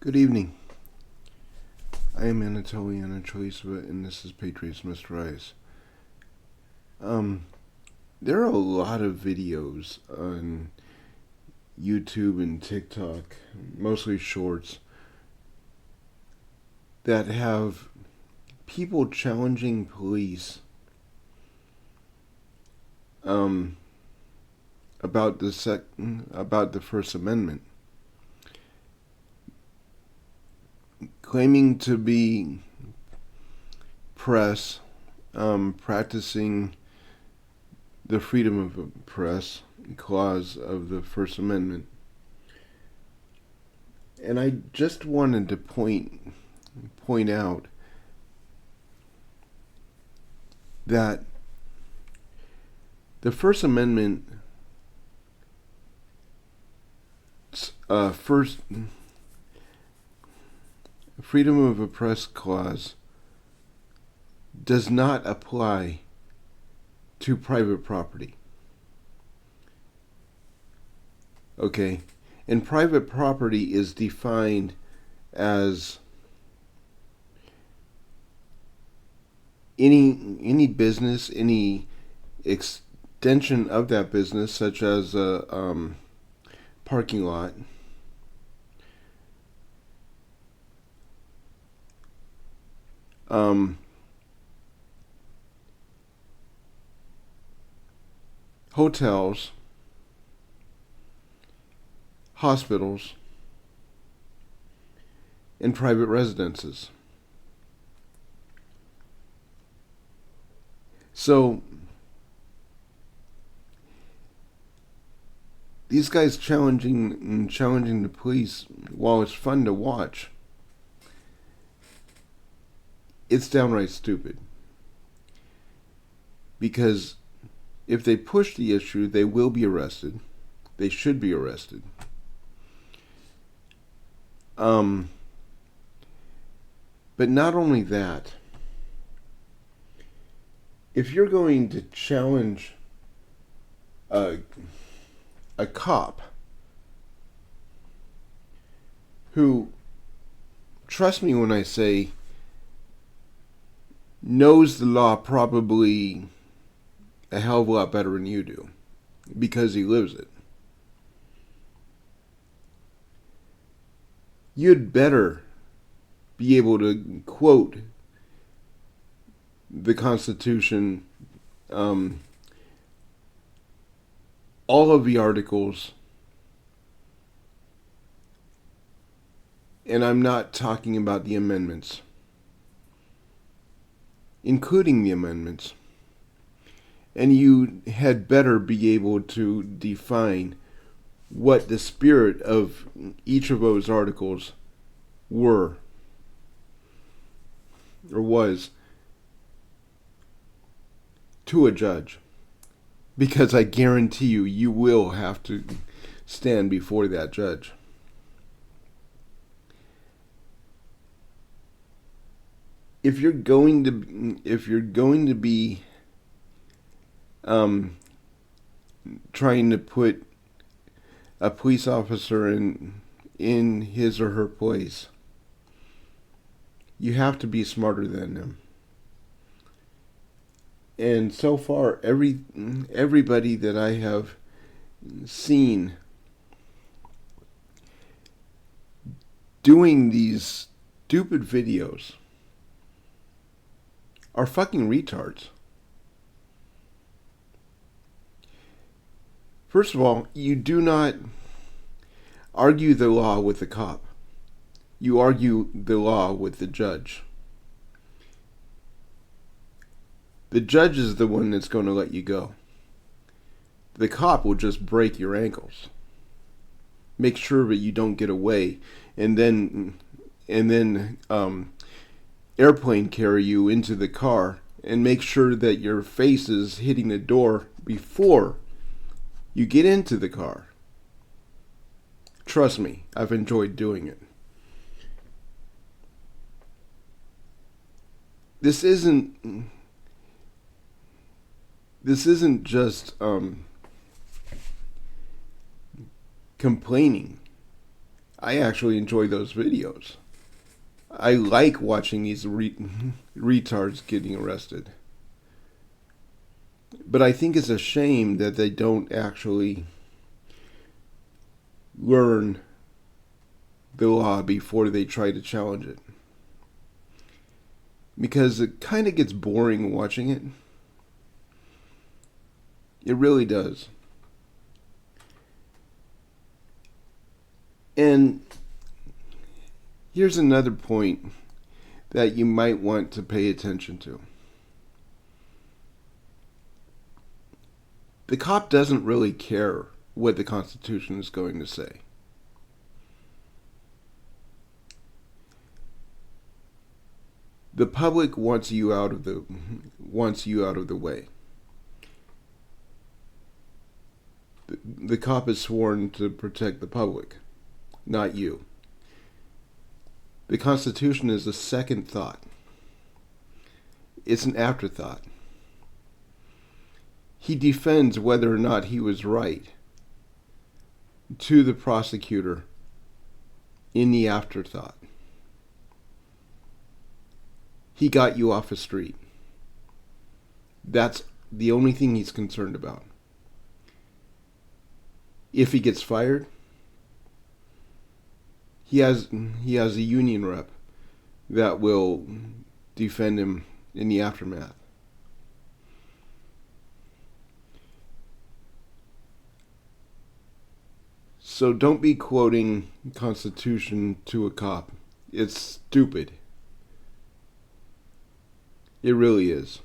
Good evening. I am Anatoliana Choiseva, and this is Patriots Must Rise. There are a lot of videos on YouTube and TikTok, mostly shorts, that have people challenging police about the First Amendment, claiming to be press, practicing the freedom of press clause of the First Amendment. And I just wanted to point out that the First Amendment first freedom of a press clause does not apply to private property. Okay? And private property is defined as any business, any extension of that business, such as a parking lot, hotels, hospitals, and private residences. So these guys challenging the police, while it's fun to watch, it's downright stupid. Because if they push the issue, they will be arrested. They should be arrested. But not only that, if you're going to challenge a cop who, trust me when I say, knows the law probably a hell of a lot better than you do, because he lives it, you'd better be able to quote the Constitution, all of the articles, and I'm not talking about the amendments, including the amendments. And you had better be able to define what the spirit of each of those articles were or was to a judge. Because I guarantee you, you will have to stand before that judge. If you're going to be trying to put a police officer in his or her place, you have to be smarter than them. And so far, everybody that I have seen doing these stupid videos are fucking retards. First of all, you do not argue the law with the cop. You argue the law with the judge. The judge is the one that's going to let you go. The cop will just break your ankles, make sure that you don't get away, and then airplane carry you into the car and make sure that your face is hitting the door before you get into the car. Trust me, I've enjoyed doing it. This isn't just complaining. I actually enjoy those videos. I like watching these retards getting arrested. But I think it's a shame that they don't actually learn the law before they try to challenge it. Because it kind of gets boring watching it. It really does. And here's another point that you might want to pay attention to. The cop doesn't really care what the Constitution is going to say. The public wants you out of the way. The cop is sworn to protect the public, not you. The Constitution is a second thought. It's an afterthought. He defends whether or not he was right to the prosecutor in the afterthought. He got you off the street. That's the only thing he's concerned about. If he gets fired, he has a union rep that will defend him in the aftermath. So don't be quoting Constitution to a cop. It's stupid. It really is.